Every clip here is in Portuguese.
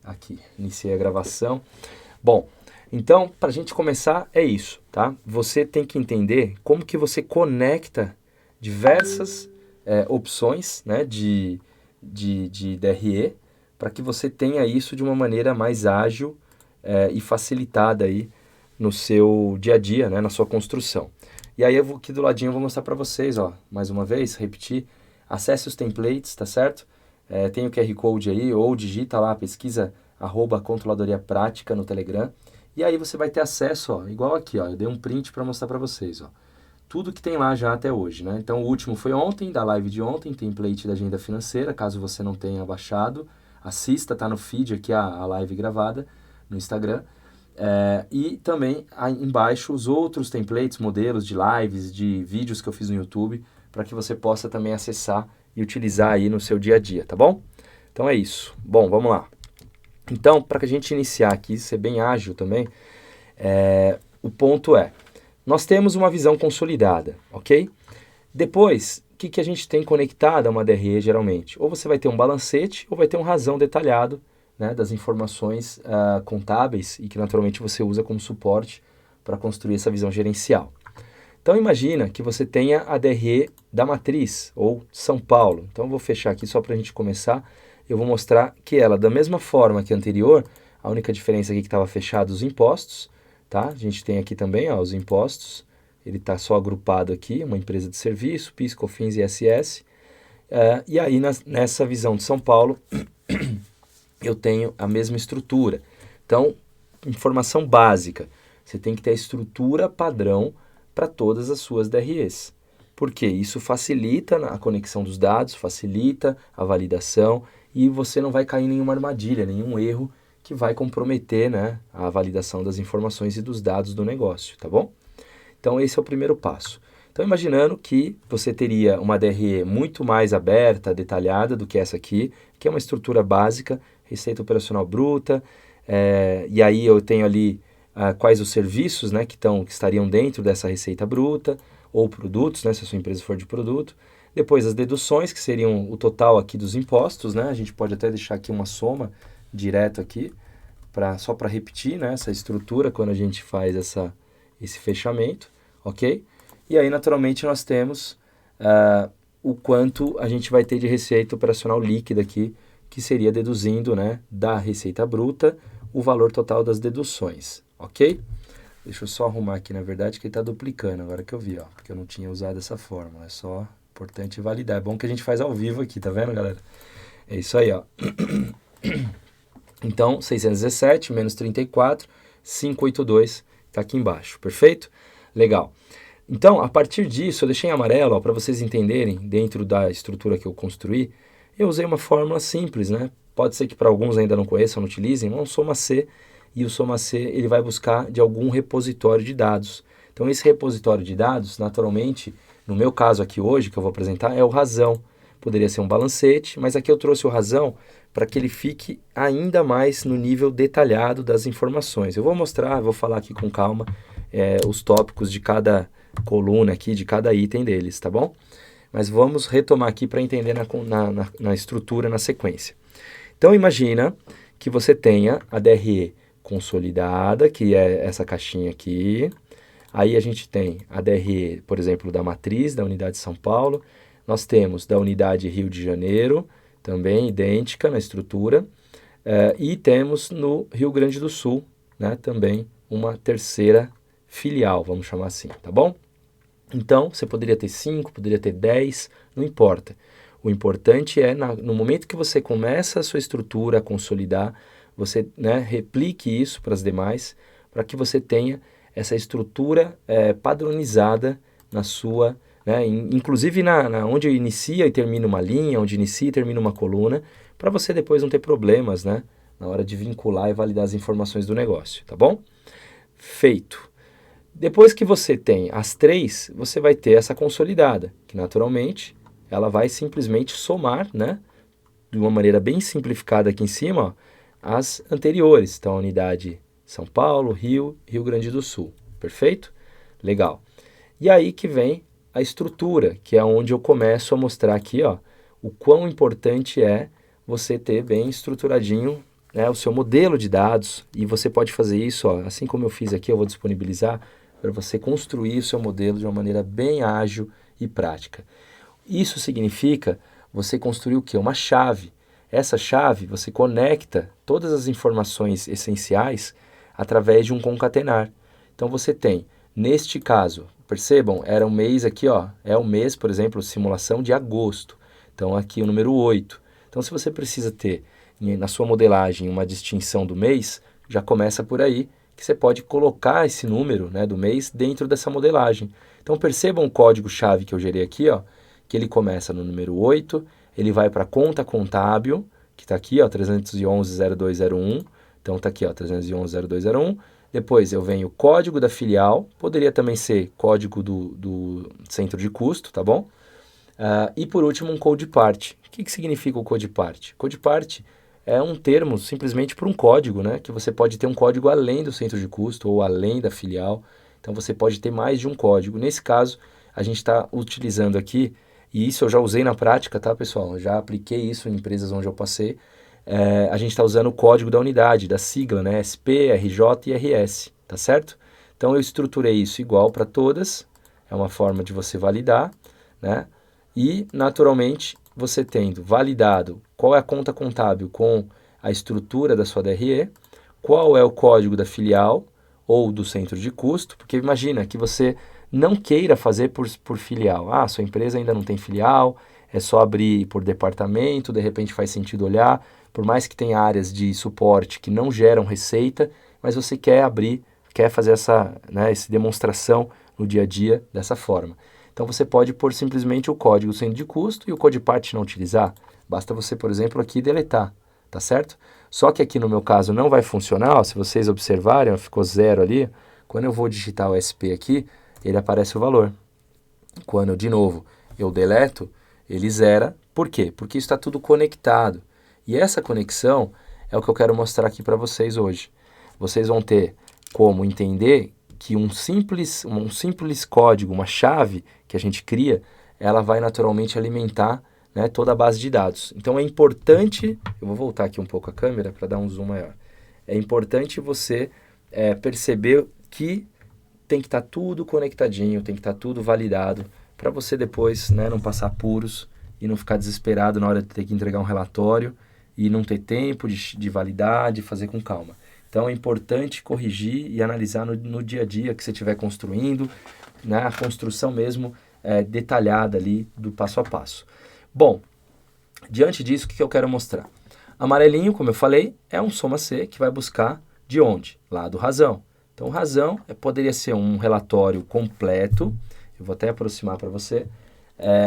Aqui, iniciei a gravação. Bom, então, para a gente começar, é isso, tá? Você tem que entender como que você conecta diversas opções, né, de DRE para que você tenha isso de uma maneira mais ágil e facilitada aí no seu dia a dia, né, na sua construção. E aí eu vou aqui do ladinho eu vou mostrar para vocês, ó, mais uma vez, repetir, acesse os templates, tá certo? Tem o QR Code aí, ou digita lá, pesquisa @controladoria prática no Telegram, e aí você vai ter acesso, ó, igual aqui, ó, eu dei um print para mostrar para vocês, ó, tudo que tem lá já até hoje, né? Então o último foi ontem, da live de ontem, template da agenda financeira, caso você não tenha baixado, assista, tá no feed aqui a live gravada no Instagram. E também aí embaixo os outros templates, modelos de lives, de vídeos que eu fiz no YouTube, para que você possa também acessar e utilizar aí no seu dia a dia, tá bom? Então é isso. Bom, vamos lá. Então, para que a gente iniciar aqui, ser bem ágil também, o ponto é, nós temos uma visão consolidada, ok? Depois, o que a gente tem conectado a uma DRE geralmente? Ou você vai ter um balancete ou vai ter um rasão detalhado, né, das informações contábeis e que naturalmente você usa como suporte para construir essa visão gerencial. Então imagina que você tenha a DRE da matriz, ou São Paulo. Então eu vou fechar aqui só para a gente começar. Eu vou mostrar que ela, da mesma forma que a anterior, a única diferença aqui que estava fechado os impostos, tá? A gente tem aqui também ó, os impostos, ele está só agrupado aqui, uma empresa de serviço, PIS, COFINS e ISS. E aí nessa visão de São Paulo, eu tenho a mesma estrutura. Então, informação básica, você tem que ter a estrutura padrão para todas as suas DREs. Porque isso facilita a conexão dos dados, facilita a validação e você não vai cair em nenhuma armadilha, nenhum erro que vai comprometer, né, a validação das informações e dos dados do negócio, tá bom? Então esse é o primeiro passo. Então imaginando que você teria uma DRE muito mais aberta, detalhada do que essa aqui, que é uma estrutura básica, receita operacional bruta, e aí eu tenho ali quais os serviços, né, que estariam dentro dessa receita bruta, ou produtos, né, se a sua empresa for de produto. Depois as deduções, que seriam o total aqui dos impostos, né, a gente pode até deixar aqui uma soma direto aqui, só para repetir, né, essa estrutura quando a gente faz esse fechamento, ok? E aí naturalmente nós temos o quanto a gente vai ter de receita operacional líquida aqui, que seria deduzindo, né, da receita bruta o valor total das deduções, ok? Deixa eu só arrumar aqui, na verdade, que ele está duplicando, agora que eu vi, ó, porque eu não tinha usado essa fórmula, é só importante validar. É bom que a gente faz ao vivo aqui, tá vendo, galera? É isso aí, ó. Então, 617 menos 34, 582, tá aqui embaixo, perfeito? Legal. Então, a partir disso, eu deixei em amarelo, para vocês entenderem, dentro da estrutura que eu construí, eu usei uma fórmula simples, né? Pode ser que para alguns ainda não conheçam, não utilizem, é um soma C, e o soma C ele vai buscar de algum repositório de dados. Então esse repositório de dados, naturalmente, no meu caso aqui hoje, que eu vou apresentar, é o rasão. Poderia ser um balancete, mas aqui eu trouxe o rasão para que ele fique ainda mais no nível detalhado das informações. Eu vou mostrar, vou falar aqui com calma os tópicos de cada coluna aqui, de cada item deles, tá bom? Mas vamos retomar aqui para entender na estrutura, na sequência. Então imagina que você tenha a DRE consolidada, que é essa caixinha aqui. Aí a gente tem a DRE, por exemplo, da matriz, da unidade de São Paulo. Nós temos da unidade Rio de Janeiro, também idêntica na estrutura. E temos no Rio Grande do Sul, né, também uma terceira filial, vamos chamar assim, tá bom? Então, você poderia ter 5, poderia ter 10, não importa. O importante é, no momento que você começa a sua estrutura a consolidar, você, né, replique isso para as demais, para que você tenha essa estrutura padronizada na sua, né, inclusive onde inicia e termina uma linha, onde inicia e termina uma coluna, para você depois não ter problemas, né, na hora de vincular e validar as informações do negócio, tá bom? Feito. Depois que você tem as três, você vai ter essa consolidada, que naturalmente ela vai simplesmente somar, né, de uma maneira bem simplificada aqui em cima, ó, as anteriores. Então, a unidade São Paulo, Rio, Rio Grande do Sul. Perfeito? Legal. E aí que vem a estrutura, que é onde eu começo a mostrar aqui, ó, o quão importante é você ter bem estruturadinho né, o seu modelo de dados, e você pode fazer isso, ó, assim como eu fiz aqui, eu vou disponibilizar para você construir o seu modelo de uma maneira bem ágil e prática. Isso significa você construir o quê? Uma chave. Essa chave você conecta todas as informações essenciais através de um concatenar. Então você tem, neste caso, percebam, era um mês aqui, ó, é o mês, por exemplo, simulação de agosto. Então aqui o número 8. Então se você precisa ter na sua modelagem uma distinção do mês, já começa por aí, que você pode colocar esse número, né, do mês dentro dessa modelagem. Então percebam o código-chave que eu gerei aqui, ó, que ele começa no número 8, ele vai para a conta contábil, que está aqui, ó, 311-0201, então está aqui, ó, 311-0201, depois eu venho o código da filial, poderia também ser código do centro de custo, tá bom? E por último um code part. O que significa o code part? Code part é um termo simplesmente para um código, né? Que você pode ter um código além do centro de custo ou além da filial, então você pode ter mais de um código. Nesse caso, a gente está utilizando aqui, e isso eu já usei na prática, tá, pessoal? Eu já apliquei isso em empresas onde eu passei. A gente está usando o código da unidade, da sigla, né? SP, RJ e RS, tá certo? Então eu estruturei isso igual para todas, é uma forma de você validar, né? E, naturalmente, você tendo validado qual é a conta contábil com a estrutura da sua DRE, qual é o código da filial ou do centro de custo, porque imagina que você não queira fazer por filial. Ah, sua empresa ainda não tem filial, é só abrir por departamento, de repente faz sentido olhar, por mais que tenha áreas de suporte que não geram receita, mas você quer abrir, quer fazer essa demonstração no dia a dia dessa forma. Então você pode pôr simplesmente o código centro de custo e o code part não utilizar. Basta você, por exemplo, aqui deletar, tá certo? Só que aqui no meu caso não vai funcionar, ó, se vocês observarem, ó, ficou 0 ali. Quando eu vou digitar o SP aqui, ele aparece o valor. Quando, de novo, eu deleto, ele zera. Por quê? Porque está tudo conectado. E essa conexão é o que eu quero mostrar aqui para vocês hoje. Vocês vão ter como entender que um simples código, uma chave que a gente cria, ela vai naturalmente alimentar, né, toda a base de dados. Então é importante, eu vou voltar aqui um pouco a câmera para dar um zoom maior. É importante você perceber que tem que estar tudo conectadinho, tem que estar tudo validado, para você depois, né, não passar apuros e não ficar desesperado na hora de ter que entregar um relatório e não ter tempo de validar, de fazer com calma. Então é importante corrigir e analisar no dia a dia que você estiver construindo, né, a construção mesmo detalhada ali do passo a passo. Bom, diante disso, o que eu quero mostrar? Amarelinho, como eu falei, é um soma C que vai buscar de onde? Lá do razão. Então, razão poderia ser um relatório completo, eu vou até aproximar para você,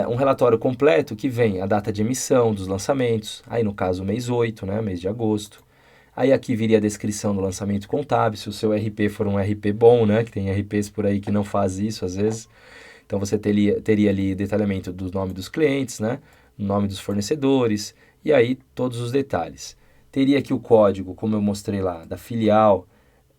um relatório completo que vem a data de emissão dos lançamentos, aí no caso o mês 8, né, mês de agosto. Aí aqui viria a descrição do lançamento contábil, se o seu RP for um RP bom, né, que tem RPs por aí que não faz isso às vezes. Então você teria ali detalhamento do nome dos clientes, né, nome dos fornecedores, e aí todos os detalhes. Teria aqui o código, como eu mostrei lá, da filial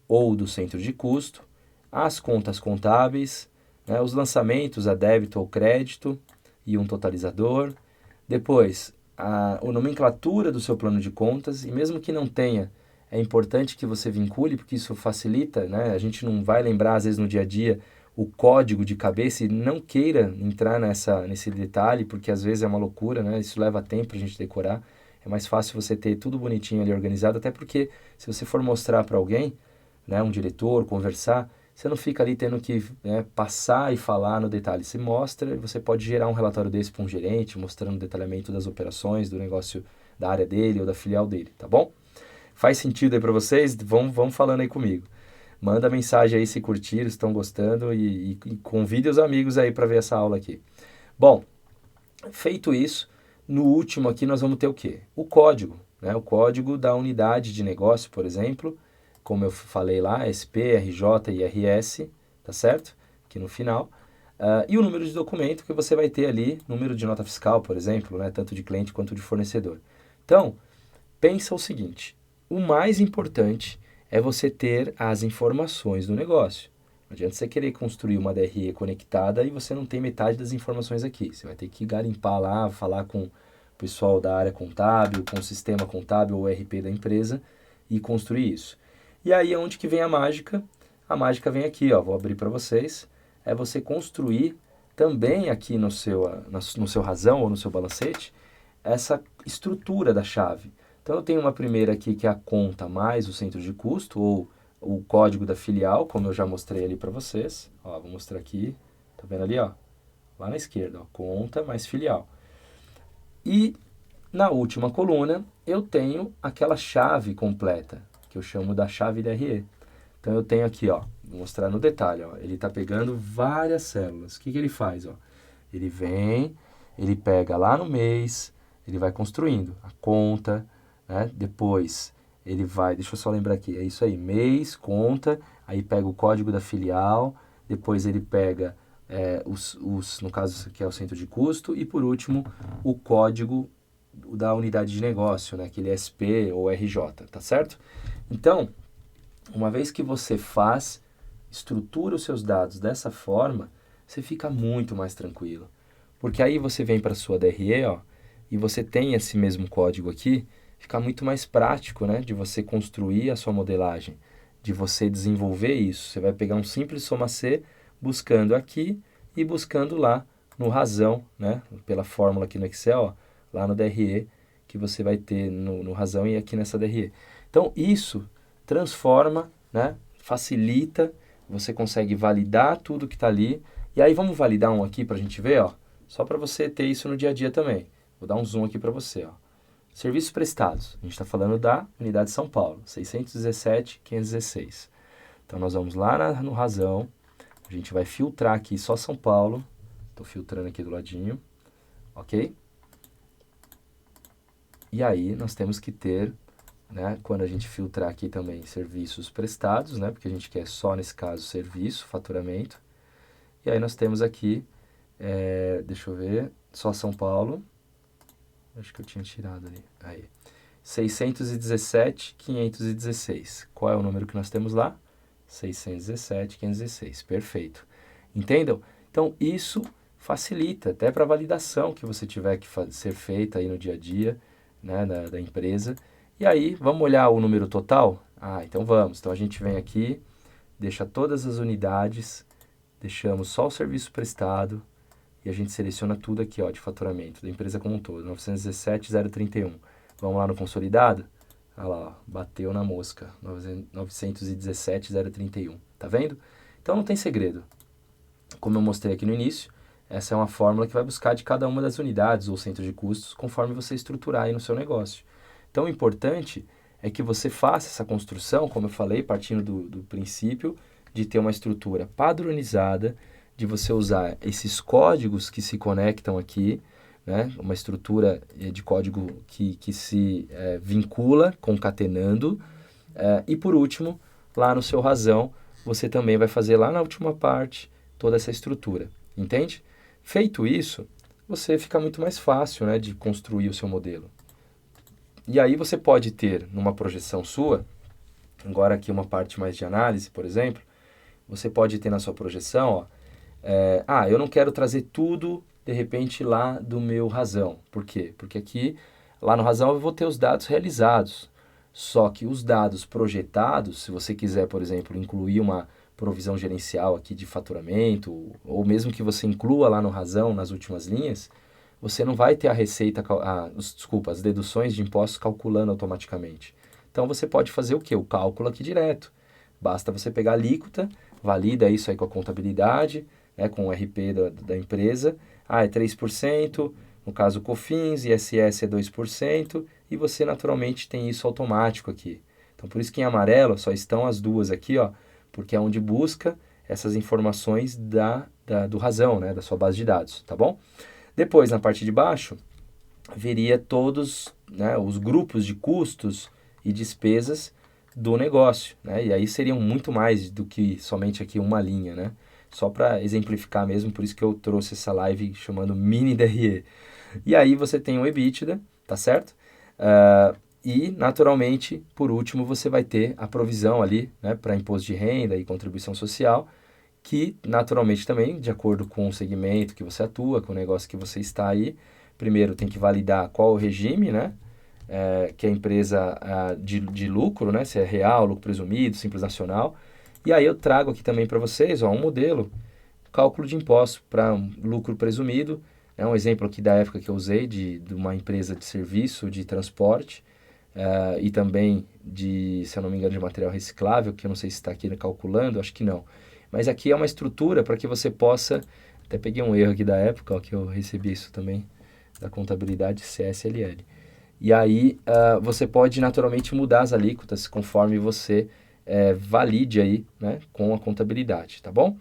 ou do centro de custo, as contas contábeis, né, os lançamentos a débito ou crédito e um totalizador. Depois, a nomenclatura do seu plano de contas, e mesmo que não tenha, é importante que você vincule, porque isso facilita, né? A gente não vai lembrar, às vezes, no dia a dia, o código de cabeça e não queira entrar nesse detalhe, porque às vezes é uma loucura, né? Isso leva tempo a gente decorar. É mais fácil você ter tudo bonitinho ali organizado, até porque se você for mostrar para alguém, né, um diretor, conversar, você não fica ali tendo que, né, passar e falar no detalhe. Você mostra e você pode gerar um relatório desse para um gerente, mostrando o detalhamento das operações, do negócio da área dele ou da filial dele, tá bom? Faz sentido aí para vocês? Vão falando aí comigo. Manda mensagem aí se curtiram, se estão gostando e convide os amigos aí para ver essa aula aqui. Bom, feito isso, no último aqui nós vamos ter o quê? O código, né? O código da unidade de negócio, por exemplo, como eu falei lá, SP, RJ e RS, tá certo? Aqui no final. E o número de documento que você vai ter ali, número de nota fiscal, por exemplo, né? Tanto de cliente quanto de fornecedor. Então, pensa o seguinte, o mais importante é você ter as informações do negócio. Não adianta você querer construir uma DRE conectada e você não tem metade das informações aqui. Você vai ter que garimpar lá, falar com o pessoal da área contábil, com o sistema contábil ou RP da empresa, e construir isso. E aí é onde que vem a mágica? A mágica vem aqui, ó, vou abrir para vocês, é você construir também aqui no seu rasão ou no seu balancete, essa estrutura da chave. Então eu tenho uma primeira aqui que é a conta mais o centro de custo, ou o código da filial, como eu já mostrei ali para vocês. Ó, vou mostrar aqui, tá vendo ali, ó? Lá na esquerda, ó, conta mais filial. E na última coluna eu tenho aquela chave completa, que eu chamo da chave DRE. Então eu tenho aqui, ó, vou mostrar no detalhe, ó, ele está pegando várias células. O que ele faz, ó? Ele vem, ele pega lá no mês, ele vai construindo a conta, né? Depois ele vai, deixa eu só lembrar aqui, é isso aí, mês, conta, aí pega o código da filial, depois ele pega no caso aqui é o centro de custo, e por último o código da unidade de negócio, né? Aquele SP ou RJ, tá certo? Então, uma vez que você estrutura os seus dados dessa forma, você fica muito mais tranquilo. Porque aí você vem para a sua DRE, ó, e você tem esse mesmo código aqui, fica muito mais prático, né, de você construir a sua modelagem, de você desenvolver isso. Você vai pegar um simples soma C, buscando aqui e buscando lá no razão, né, pela fórmula aqui no Excel, ó, lá no DRE, que você vai ter no razão e aqui nessa DRE. Então, isso transforma, né, facilita, você consegue validar tudo que está ali. E aí vamos validar um aqui para a gente ver, ó, só para você ter isso no dia a dia também. Vou dar um zoom aqui para você, ó. Serviços prestados. A gente está falando da unidade de São Paulo, 617.516. Então nós vamos lá no razão, a gente vai filtrar aqui só São Paulo. Estou filtrando aqui do ladinho, ok? E aí nós temos que ter, né, quando a gente filtrar aqui também serviços prestados, né, porque a gente quer só nesse caso serviço, faturamento. E aí nós temos aqui, deixa eu ver, só São Paulo, acho que eu tinha tirado ali, aí, 617.516. Qual é o número que nós temos lá? 617.516, perfeito. Entendam? Então isso facilita até para a validação que você tiver que ser feita aí no dia a dia, né, da empresa. E aí, vamos olhar o número total? Ah, então vamos. Então a gente vem aqui, deixa todas as unidades, deixamos só o serviço prestado e a gente seleciona tudo aqui, ó, de faturamento da empresa como um todo, 917.031. Vamos lá no consolidado? Olha lá, ó, bateu na mosca, 917.031. Tá vendo? Então não tem segredo. Como eu mostrei aqui no início, essa é uma fórmula que vai buscar de cada uma das unidades ou centros de custos conforme você estruturar aí no seu negócio. Então, o importante é que você faça essa construção, como eu falei, partindo do princípio de ter uma estrutura padronizada, de você usar esses códigos que se conectam aqui, né? Uma estrutura de código que se vincula, concatenando. E, por último, lá no seu razão, você também vai fazer lá na última parte toda essa estrutura, entende? Feito isso, você fica muito mais fácil, né, de construir o seu modelo. E aí você pode ter, numa projeção sua, agora aqui uma parte mais de análise, por exemplo, você pode ter na sua projeção, ó, eu não quero trazer tudo, de repente, lá do meu razão. Por quê? Porque aqui, lá no razão, eu vou ter os dados realizados. Só que os dados projetados, se você quiser, por exemplo, incluir uma provisão gerencial aqui de faturamento, ou mesmo que você inclua lá no razão, nas últimas linhas, você não vai ter a receita, as deduções de impostos calculando automaticamente. Então você pode fazer o quê? O cálculo aqui direto. Basta você pegar a alíquota, valida isso aí com a contabilidade, né, com o RP da empresa. É 3%, no caso COFINS, ISS é 2%, e você naturalmente tem isso automático aqui. Então por isso que em amarelo só estão as duas aqui, ó, porque é onde busca essas informações do razão, né, da sua base de dados, tá bom? Depois, na parte de baixo, veria todos, né, os grupos de custos e despesas do negócio, né? E aí seriam muito mais do que somente aqui uma linha, né? Só para exemplificar mesmo, por isso que eu trouxe essa live chamando Mini DRE. E aí você tem o EBITDA, tá certo? E, naturalmente, por último, você vai ter a provisão ali, né, para imposto de renda e contribuição social, que, naturalmente, também, de acordo com o segmento que você atua, com o negócio que você está aí, primeiro tem que validar qual o regime, né, que é a empresa de lucro, né? Se é real, lucro presumido, simples nacional. E aí eu trago aqui também para vocês, ó, um modelo, cálculo de impostos para um lucro presumido. É um exemplo aqui da época que eu usei de uma empresa de serviço, de transporte, e também se eu não me engano, de material reciclável, que eu não sei se está aqui calculando, acho que não. Mas aqui é uma estrutura para que você possa, até peguei um erro aqui da época, ó, que eu recebi isso também, da contabilidade CSLL. E aí você pode naturalmente mudar as alíquotas conforme você valide aí, né, com a contabilidade, tá bom?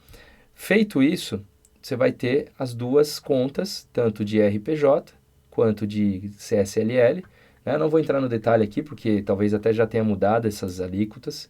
Feito isso, você vai ter as duas contas, tanto de RPJ quanto de CSLL. Né? Eu não vou entrar no detalhe aqui, porque talvez até já tenha mudado essas alíquotas,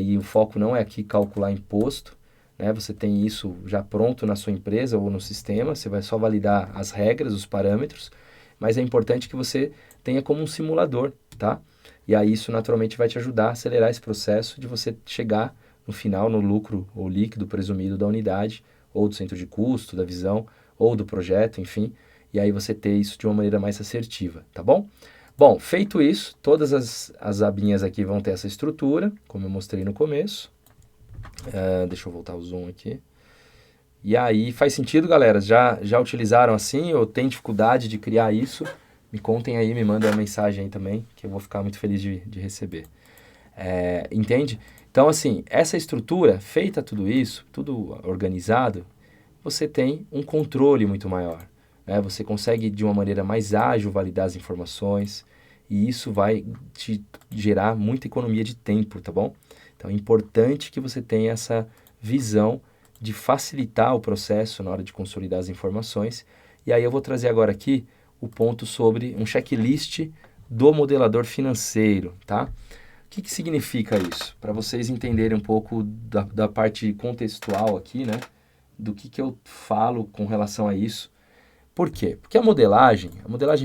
e o foco não é aqui calcular imposto. Né? Você tem isso já pronto na sua empresa ou no sistema, você vai só validar as regras, os parâmetros, mas é importante que você tenha como um simulador, tá? E aí isso naturalmente vai te ajudar a acelerar esse processo de você chegar no final no lucro ou líquido presumido da unidade, ou do centro de custo, da visão, ou do projeto, enfim, e aí você ter isso de uma maneira mais assertiva, tá bom? Bom, feito isso, todas as abinhas aqui vão ter essa estrutura, como eu mostrei no começo. Deixa eu voltar o zoom aqui. E aí, faz sentido, galera? Já utilizaram assim ou tem dificuldade de criar isso? Me contem aí, me mandem uma mensagem aí também, que eu vou ficar muito feliz de receber. Entende? Então, assim, essa estrutura, feita tudo isso, tudo organizado, você tem um controle muito maior. Né? Você consegue, de uma maneira mais ágil, validar as informações e isso vai te gerar muita economia de tempo, tá bom? Então, é importante que você tenha essa visão de facilitar o processo na hora de consolidar as informações. E aí eu vou trazer agora aqui o ponto sobre um checklist do modelador financeiro, tá? O que significa isso? Para vocês entenderem um pouco da parte contextual aqui, né? Do que eu falo com relação a isso. Por quê? Porque a modelagem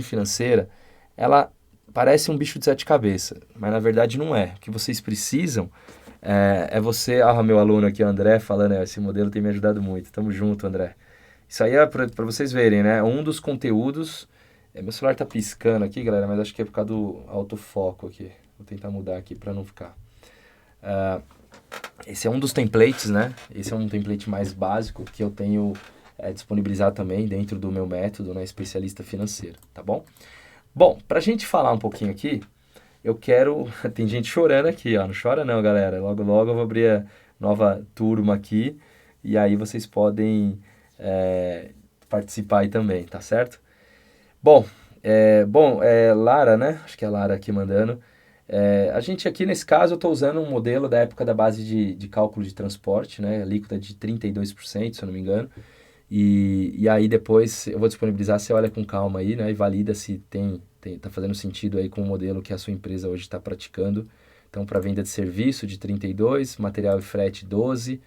financeira, ela parece um bicho de sete cabeças, mas na verdade não é. O que vocês precisam você... Ah, meu aluno aqui, o André, falando, esse modelo tem me ajudado muito. Tamo junto, André. Isso aí é para vocês verem, né? Um dos conteúdos... meu celular tá piscando aqui, galera, mas acho que é por causa do autofoco aqui. Vou tentar mudar aqui para não ficar. Esse é um dos templates, né? Esse é um template mais básico que eu tenho disponibilizado também dentro do meu método, né? Especialista financeiro, tá bom? Bom, pra gente falar um pouquinho aqui, eu quero... Tem gente chorando aqui, ó. Não chora não, galera. Logo, logo eu vou abrir a nova turma aqui e aí vocês podem participar aí também, tá certo? Bom, Lara, né? Acho que é a Lara aqui mandando. A gente aqui, nesse caso, eu estou usando um modelo da época da base de cálculo de transporte, né? A alíquota de 32%, se eu não me engano. E aí depois eu vou disponibilizar, você olha com calma aí, né? E valida se tá fazendo sentido aí com o modelo que a sua empresa hoje está praticando. Então, para venda de serviço de 32%, material e frete 12%,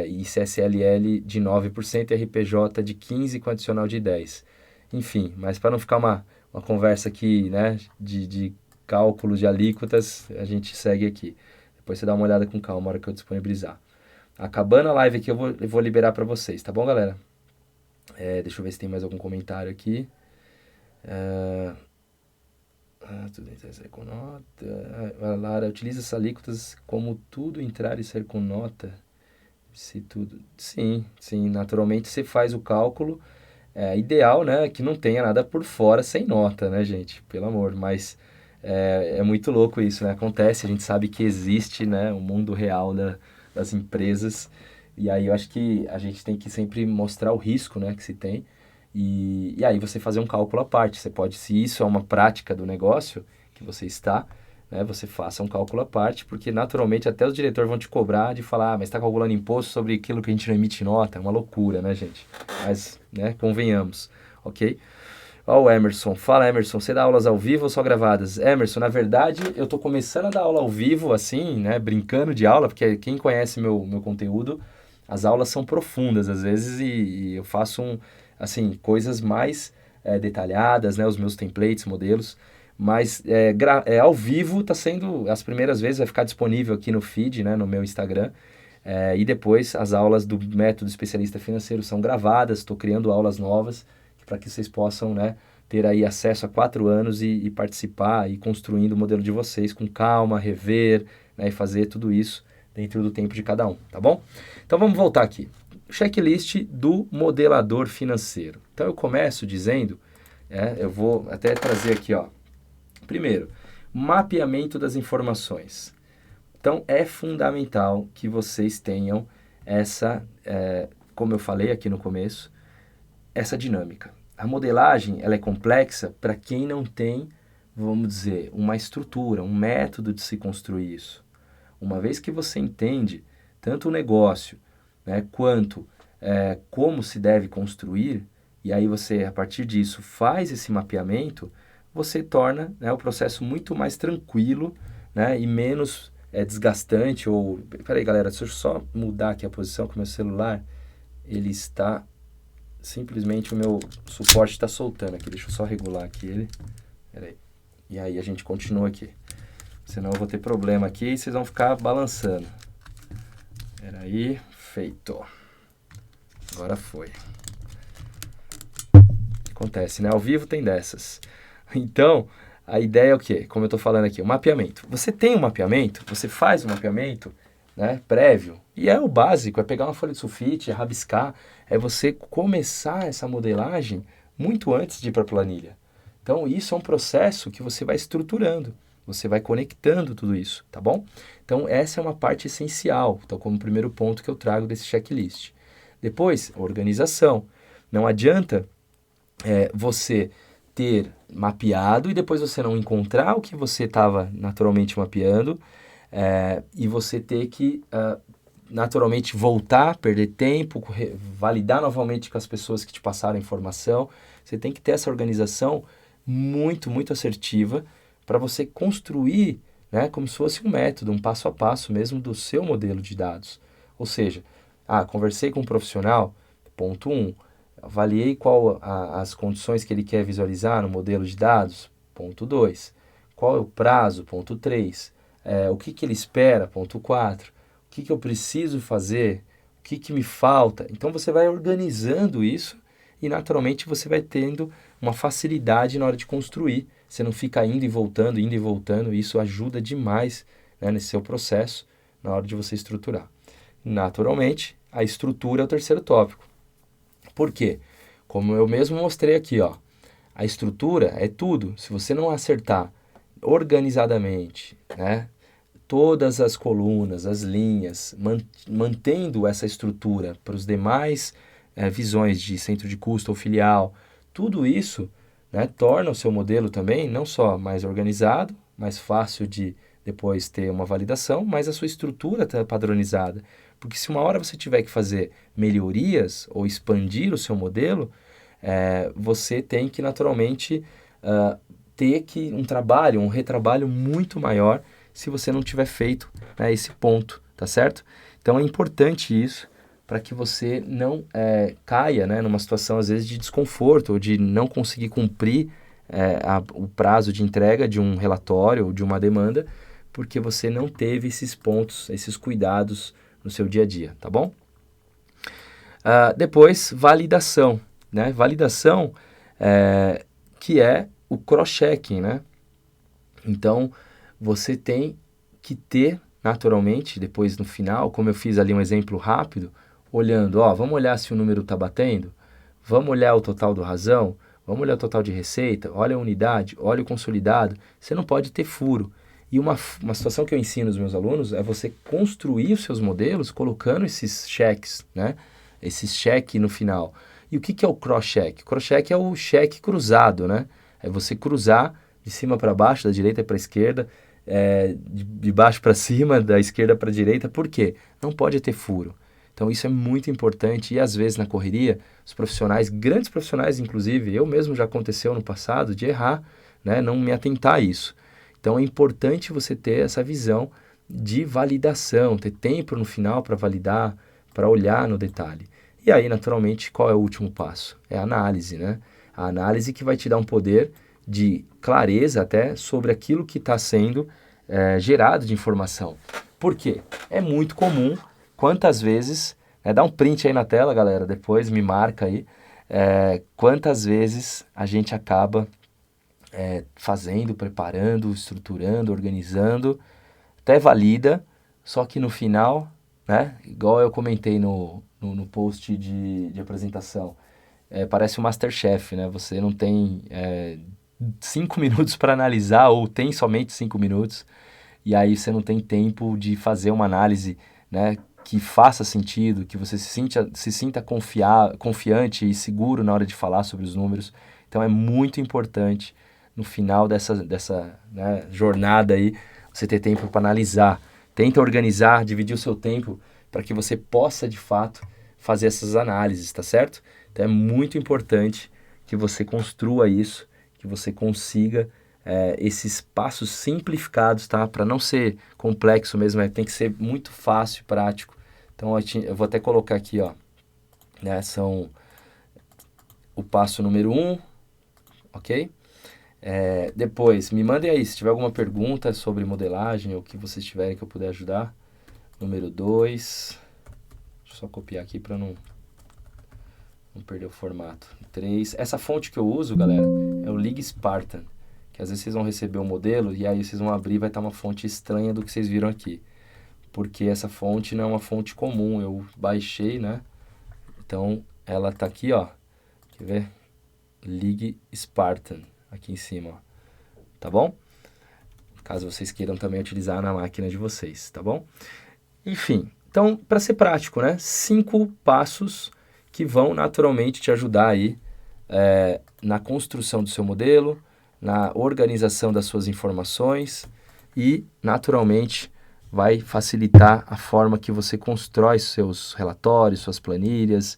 e CSLL de 9%, e RPJ de 15% com adicional de 10%. Enfim, mas para não ficar uma conversa aqui, né, de cálculo de alíquotas, a gente segue aqui. Depois você dá uma olhada com calma na hora que eu disponibilizar. Acabando a live aqui, eu vou liberar para vocês, tá bom, galera? Deixa eu ver se tem mais algum comentário aqui. Tudo entrar e sair com nota. A Lara, utiliza essas alíquotas como tudo entrar e sair com nota? Se tudo... Sim, naturalmente você faz o cálculo. Ideal, né, que não tenha nada por fora sem nota, né, gente? Pelo amor, mas é muito louco isso, né? Acontece, a gente sabe que existe, né, o mundo real das empresas, e aí eu acho que a gente tem que sempre mostrar o risco, né, que se tem, e aí você fazer um cálculo à parte. Você pode, se isso é uma prática do negócio que você está, né, você faça um cálculo à parte, porque naturalmente até os diretores vão te cobrar de falar, mas está calculando imposto sobre aquilo que a gente não emite nota. É uma loucura, né, gente? Mas, né, convenhamos, ok? Ó, o Emerson. Fala, Emerson, você dá aulas ao vivo ou só gravadas? Emerson, na verdade, eu tô começando a dar aula ao vivo, assim, né, brincando de aula, porque quem conhece meu conteúdo, as aulas são profundas às vezes e eu faço, assim, coisas mais detalhadas, né, os meus templates, modelos, mas ao vivo tá sendo, as primeiras vezes vai ficar disponível aqui no feed, né, no meu Instagram, e depois as aulas do método especialista financeiro são gravadas, estou criando aulas novas para que vocês possam, né, ter aí acesso a 4 anos e participar e construindo o modelo de vocês com calma, rever, né, e fazer tudo isso dentro do tempo de cada um, tá bom? Então vamos voltar aqui. Checklist do modelador financeiro. Então eu começo dizendo, eu vou até trazer aqui, ó. Primeiro, mapeamento das informações. Então é fundamental que vocês tenham essa, como eu falei aqui no começo, essa dinâmica. A modelagem ela é complexa para quem não tem, vamos dizer, uma estrutura, um método de se construir isso. Uma vez que você entende tanto o negócio, né, quanto como se deve construir, e aí você, a partir disso, faz esse mapeamento, você torna, né, o processo muito mais tranquilo, né, e menos desgastante. Ou, peraí galera, deixa eu só mudar aqui a posição, que o meu celular, ele está, simplesmente o meu suporte está soltando aqui, deixa eu só regular aqui ele, peraí, e aí a gente continua aqui. Senão eu vou ter problema aqui e vocês vão ficar balançando. Peraí, feito. Agora foi. Acontece, né? Ao vivo tem dessas. Então, a ideia é o quê? Como eu estou falando aqui, o mapeamento. Você tem um mapeamento, você faz um mapeamento, né, prévio, e é o básico, é pegar uma folha de sulfite, é rabiscar, é você começar essa modelagem muito antes de ir para a planilha. Então, isso é um processo que você vai estruturando. Você vai conectando tudo isso, tá bom? Então, essa é uma parte essencial, então, como primeiro ponto que eu trago desse checklist. Depois, organização. Não adianta você ter mapeado e depois você não encontrar o que você estava naturalmente mapeando e você ter que naturalmente voltar, perder tempo, validar novamente com as pessoas que te passaram a informação. Você tem que ter essa organização muito, muito assertiva, para você construir, né, como se fosse um método, um passo a passo mesmo do seu modelo de dados. Ou seja, conversei com um profissional, ponto 1, avaliei qual as condições que ele quer visualizar no modelo de dados, ponto 2, qual é o prazo, ponto 3, o que ele espera, ponto 4, o que eu preciso fazer, o que me falta. Então você vai organizando isso e naturalmente você vai tendo uma facilidade na hora de construir. Você não fica indo e voltando, e isso ajuda demais, né, nesse seu processo, na hora de você estruturar. Naturalmente, a estrutura é o terceiro tópico. Por quê? Como eu mesmo mostrei aqui, ó, a estrutura é tudo. Se você não acertar organizadamente, né, todas as colunas, as linhas, mantendo essa estrutura para os demais visões de centro de custo ou filial, tudo isso, né, torna o seu modelo também não só mais organizado, mais fácil de depois ter uma validação, mas a sua estrutura está padronizada. Porque se uma hora você tiver que fazer melhorias ou expandir o seu modelo, você tem que naturalmente ter um retrabalho muito maior se você não tiver feito, né, esse ponto, tá certo? Então é importante isso para que você não caia, né, numa situação às vezes de desconforto ou de não conseguir cumprir o prazo de entrega de um relatório ou de uma demanda, porque você não teve esses pontos, esses cuidados no seu dia a dia, tá bom? Depois, validação, né? Validação que é o cross-checking, né? Então, você tem que ter, naturalmente, depois no final, como eu fiz ali um exemplo rápido, olhando, vamos olhar se o número está batendo, vamos olhar o total do razão, vamos olhar o total de receita, olha a unidade, olha o consolidado, você não pode ter furo. E uma situação que eu ensino aos meus alunos é você construir os seus modelos colocando esses cheques, né? Esses cheques no final. E o que é o cross-check? O cross-check é o cheque cruzado, né? É você cruzar de cima para baixo, da direita para a esquerda, de baixo para cima, da esquerda para a direita. Por quê? Não pode ter furo. Então isso é muito importante e às vezes na correria, os profissionais, grandes profissionais inclusive, eu mesmo já aconteceu no passado de errar, né? Não me atentar a isso. Então é importante você ter essa visão de validação, ter tempo no final para validar, para olhar no detalhe. E aí, naturalmente, qual é o último passo? É a análise, né? A análise que vai te dar um poder de clareza até sobre aquilo que está sendo gerado de informação. Por quê? É muito comum, quantas vezes, dá um print aí na tela, galera, depois me marca aí, quantas vezes a gente acaba fazendo, preparando, estruturando, organizando, até valida, só que no final, né, igual eu comentei no post de apresentação, parece o MasterChef, né? Você não tem 5 minutos para analisar, ou tem somente 5 minutos, e aí você não tem tempo de fazer uma análise, né, que faça sentido, que você se sinta confiante e seguro na hora de falar sobre os números. Então é muito importante no final dessa né, jornada aí, você ter tempo para analisar. Tenta organizar, dividir o seu tempo para que você possa de fato fazer essas análises, tá certo? Então é muito importante que você construa isso, que você consiga esses passos simplificados, tá? Para não ser complexo mesmo, tem que ser muito fácil, prático. Então eu vou até colocar aqui, ó, né? São o passo número 1, ok? Depois, me mandem aí se tiver alguma pergunta sobre modelagem ou que vocês tiverem que eu puder ajudar. Número 2, deixa eu só copiar aqui para não perder o formato. 3, essa fonte que eu uso, galera, é o League Spartan, que às vezes vocês vão receber um modelo e aí vocês vão abrir e vai estar uma fonte estranha do que vocês viram aqui. Porque essa fonte não é uma fonte comum, eu baixei, né? Então, ela tá aqui, ó. Quer ver? League Spartan, aqui em cima, ó. Tá bom? Caso vocês queiram também utilizar na máquina de vocês, tá bom? Enfim, então, para ser prático, né? 5 passos que vão naturalmente te ajudar aí na construção do seu modelo, na organização das suas informações e, naturalmente, vai facilitar a forma que você constrói seus relatórios, suas planilhas,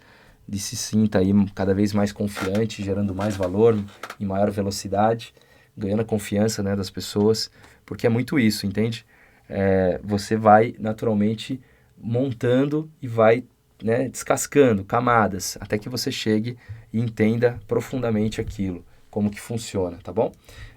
e se sinta aí cada vez mais confiante, gerando mais valor, em maior velocidade, ganhando a confiança, né, das pessoas, porque é muito isso, entende? Você vai naturalmente montando e vai, né, descascando camadas, até que você chegue e entenda profundamente aquilo, como que funciona, tá bom?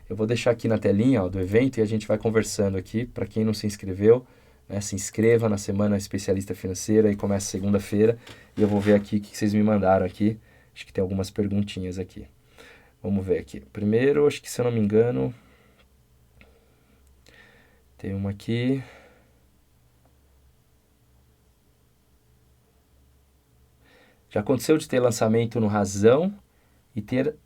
Eu vou deixar aqui na telinha, ó, do evento e a gente vai conversando aqui. Para quem não se inscreveu, né, se inscreva na Semana Especialista Financeira e começa segunda-feira. E eu vou ver aqui o que vocês me mandaram aqui. Acho que tem algumas perguntinhas aqui. Vamos ver aqui. Primeiro, acho que se eu não me engano, tem uma aqui. Já aconteceu de ter lançamento no Razão e ter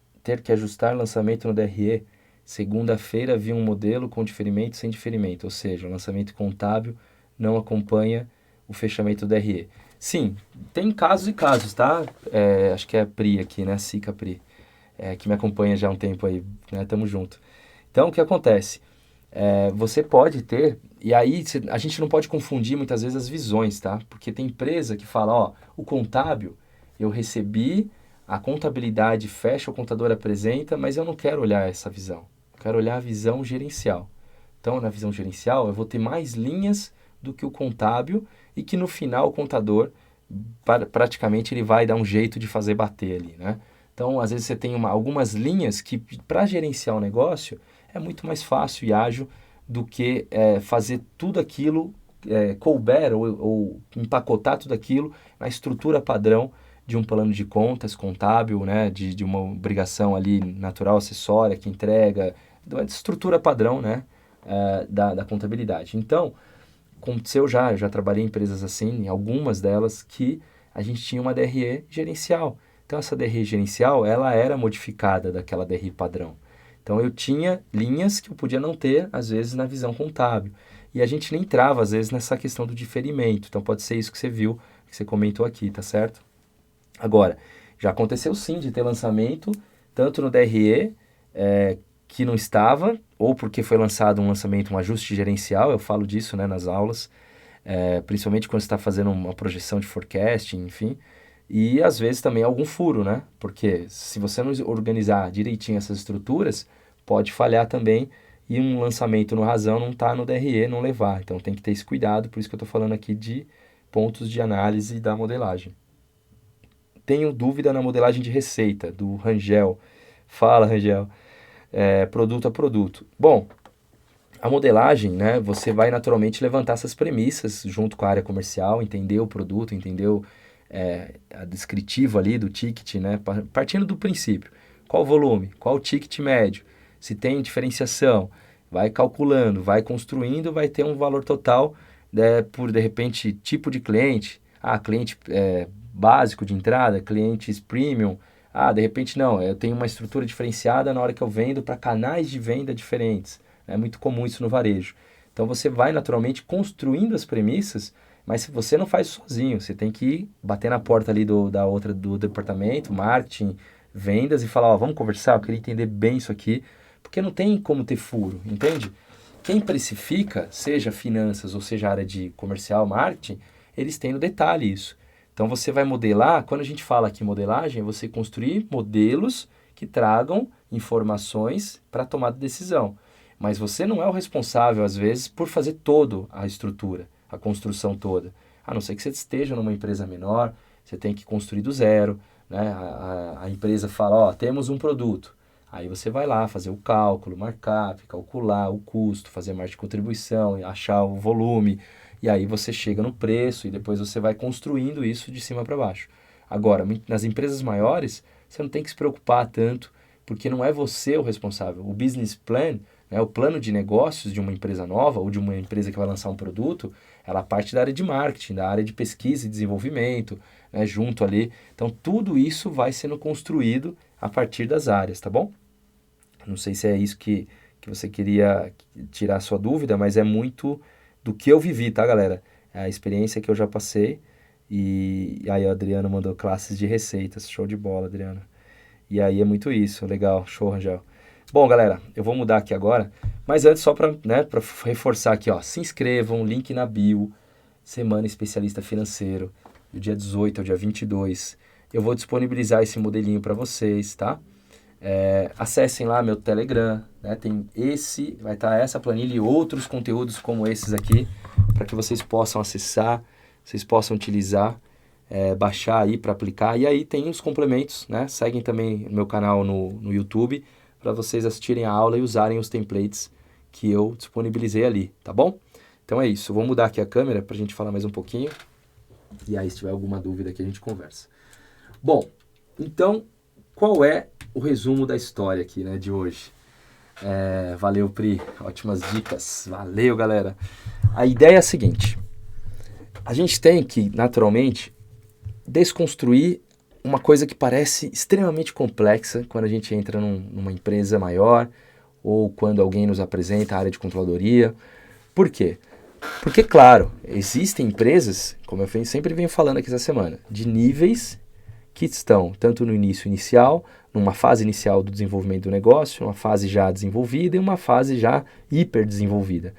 que ajustar lançamento no DRE? Segunda-feira vi um modelo com diferimento sem diferimento, ou seja, o lançamento contábil não acompanha o fechamento do DRE. Sim, tem casos e casos, tá? Acho que é a Pri aqui, né? Sica Pri, que me acompanha já há um tempo aí, né? Tamo junto. Então, o que acontece? Você pode ter, e aí a gente não pode confundir muitas vezes as visões, tá? Porque tem empresa que fala, ó, o contábil, eu recebi, a contabilidade fecha, o contador apresenta, mas eu não quero olhar essa visão. Eu quero olhar a visão gerencial. Então, na visão gerencial, eu vou ter mais linhas do que o contábil e que no final o contador, praticamente, ele vai dar um jeito de fazer bater ali, né? Então, às vezes você tem algumas linhas que, para gerenciar o negócio, é muito mais fácil e ágil do que fazer tudo aquilo, couber ou empacotar tudo aquilo na estrutura padrão de um plano de contas contábil, né, de uma obrigação ali natural, acessória, que entrega, da estrutura padrão, né, da contabilidade. Então, aconteceu eu já trabalhei em empresas assim, em algumas delas, que a gente tinha uma DRE gerencial. Então, essa DRE gerencial, ela era modificada daquela DRE padrão. Então, eu tinha linhas que eu podia não ter, às vezes, na visão contábil. E a gente nem entrava, às vezes, nessa questão do diferimento. Então, pode ser isso que você viu, que você comentou aqui, tá certo? Agora, já aconteceu sim de ter lançamento, tanto no DRE, que não estava, ou porque foi lançado um lançamento, um ajuste gerencial, eu falo disso, né, nas aulas, principalmente quando você está fazendo uma projeção de forecasting, enfim, e às vezes também algum furo, né, porque se você não organizar direitinho essas estruturas, pode falhar também e um lançamento no Razão não está no DRE, não levar, então tem que ter esse cuidado, por isso que eu estou falando aqui de pontos de análise da modelagem. Tenho dúvida na modelagem de receita, do Rangel. Fala, Rangel. Produto a produto. Bom, a modelagem, né, você vai naturalmente levantar essas premissas junto com a área comercial, entender o produto, entender a descritivo ali do ticket, né? Partindo do princípio, qual o volume, qual o ticket médio, se tem diferenciação, vai calculando, vai construindo, vai ter um valor total por, de repente, tipo de cliente. Cliente básico de entrada, clientes premium. De repente não, eu tenho uma estrutura diferenciada na hora que eu vendo para canais de venda diferentes. É muito comum isso no varejo. Então você vai naturalmente construindo as premissas, mas você não faz sozinho, você tem que ir bater na porta ali do departamento, marketing, vendas e falar, vamos conversar, eu queria entender bem isso aqui, porque não tem como ter furo, entende? Quem precifica, seja finanças ou seja área de comercial, marketing, eles têm no detalhe isso. Então você vai modelar, quando a gente fala aqui modelagem, é você construir modelos que tragam informações para tomada de decisão. Mas você não é o responsável, às vezes, por fazer toda a estrutura, a construção toda. A não ser que você esteja numa empresa menor, você tem que construir do zero, né? A empresa fala, temos um produto. Aí você vai lá fazer o cálculo, markup, calcular o custo, fazer a margem de contribuição, achar o volume, e aí você chega no preço e depois você vai construindo isso de cima para baixo. Agora, nas empresas maiores, você não tem que se preocupar tanto, porque não é você o responsável. O business plan, né, o plano de negócios de uma empresa nova ou de uma empresa que vai lançar um produto, ela parte da área de marketing, da área de pesquisa e desenvolvimento, né, junto ali. Então, tudo isso vai sendo construído a partir das áreas, tá bom? Não sei se é isso que você queria tirar a sua dúvida, mas é muito do que eu vivi, tá, galera? É a experiência que eu já passei. E aí o Adriano mandou classes de receitas. Show de bola, Adriano. E aí é muito isso. Legal, show, Rangel. Bom, galera, eu vou mudar aqui agora. Mas antes, só para reforçar aqui, se inscrevam, link na bio. Semana Especialista Financeiro, do dia 18 ao dia 22. Eu vou disponibilizar esse modelinho para vocês, tá? Acessem lá meu Telegram, né? Vai estar essa planilha e outros conteúdos como esses aqui, para que vocês possam acessar, vocês possam utilizar, baixar aí para aplicar. E aí tem os complementos, né? Seguem também o meu canal no YouTube, para vocês assistirem a aula e usarem os templates que eu disponibilizei ali, tá bom? Então é isso, eu vou mudar aqui a câmera para a gente falar mais um pouquinho, e aí se tiver alguma dúvida aqui a gente conversa. Bom, então, qual é o resumo da história aqui, né, de hoje? Valeu, Pri, ótimas dicas, valeu, galera. A ideia é a seguinte, a gente tem que, naturalmente, desconstruir uma coisa que parece extremamente complexa quando a gente entra numa empresa maior ou quando alguém nos apresenta a área de controladoria. Por quê? Porque, claro, existem empresas, como eu sempre venho falando aqui essa semana, de níveis que estão tanto no início inicial, numa fase inicial do desenvolvimento do negócio, uma fase já desenvolvida e uma fase já hiper desenvolvida.